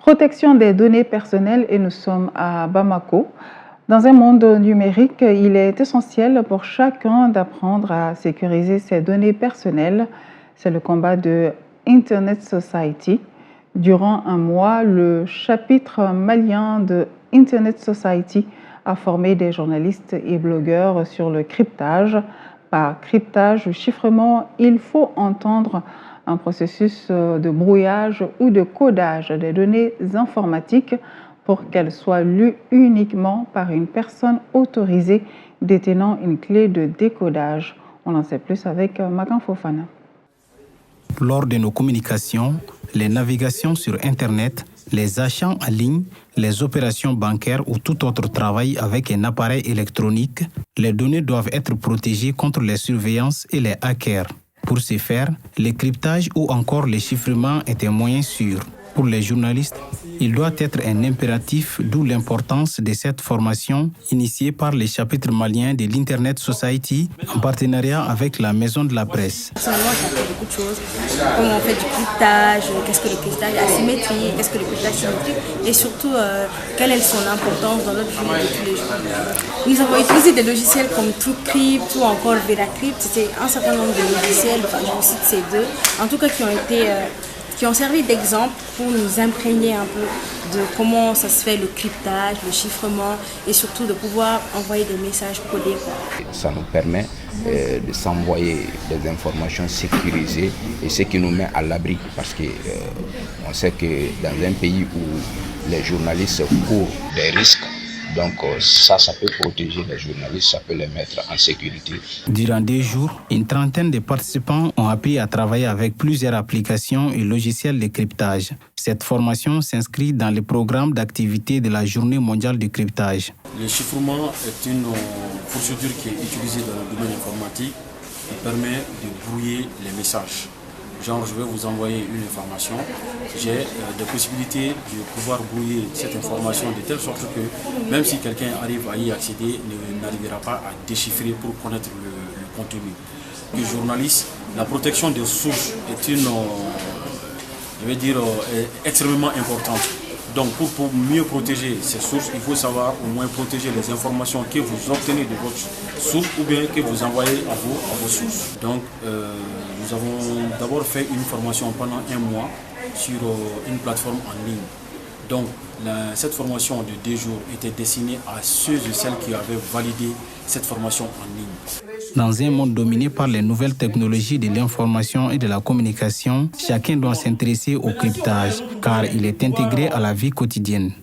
protection des données personnelles et nous sommes à Bamako. Dans un monde numérique, il est essentiel pour chacun d'apprendre à sécuriser ses données personnelles. C'est le combat de Internet Society. Durant un mois, le chapitre malien de Internet Society a formé des journalistes et blogueurs sur le cryptage. Par cryptage ou chiffrement, il faut entendre un processus de brouillage ou de codage des données informatiques pour qu'elles soient lues uniquement par une personne autorisée détenant une clé de décodage. On en sait plus avec Makan Fofana. Lors de nos communications, les navigations sur Internet, les achats en ligne, les opérations bancaires ou tout autre travail avec un appareil électronique, les données doivent être protégées contre les surveillances et les hackers. Pour ce faire, le cryptage ou encore le chiffrement est un moyen sûr. Pour les journalistes, il doit être un impératif, d'où l'importance de cette formation initiée par les chapitres maliens de l'Internet Society en partenariat avec la Maison de la Presse. Personnellement, j'ai appris beaucoup de choses, comment on fait du cryptage, qu'est-ce que le cryptage asymétrique, qu'est-ce que le cryptage symétrique et surtout quelle est son importance dans notre vie de tous les jours. Nous avons utilisé des logiciels comme TrueCrypt ou encore VeraCrypt. C'était un certain nombre de logiciels, enfin je cite ces deux, en tout cas qui ont servi d'exemple pour nous imprégner un peu de comment ça se fait le cryptage, le chiffrement et surtout de pouvoir envoyer des messages codés. Ça nous permet de s'envoyer des informations sécurisées et ce qui nous met à l'abri parce qu'on sait que dans un pays où les journalistes courent des risques, donc ça peut protéger les journalistes, ça peut les mettre en sécurité. Durant 2 jours, une trentaine de participants ont appris à travailler avec plusieurs applications et logiciels de cryptage. Cette formation s'inscrit dans le programme d'activité de la Journée mondiale du cryptage. Le chiffrement est une procédure qui est utilisée dans le domaine informatique qui permet de brouiller les messages. Genre, je vais vous envoyer une information, j'ai des possibilités de pouvoir brouiller cette information de telle sorte que même si quelqu'un arrive à y accéder, n'arrivera pas à déchiffrer pour connaître le contenu. Le journaliste, la protection des sources est extrêmement importante. Donc pour mieux protéger ces sources, il faut savoir au moins protéger les informations que vous obtenez de votre source ou bien que vous envoyez à vos sources. Donc nous avons d'abord fait une formation pendant 1 mois sur une plateforme en ligne. Donc cette formation de 2 jours était destinée à ceux et celles qui avaient validé cette formation en ligne. Dans un monde dominé par les nouvelles technologies de l'information et de la communication, chacun doit s'intéresser au cryptage car il est intégré à la vie quotidienne.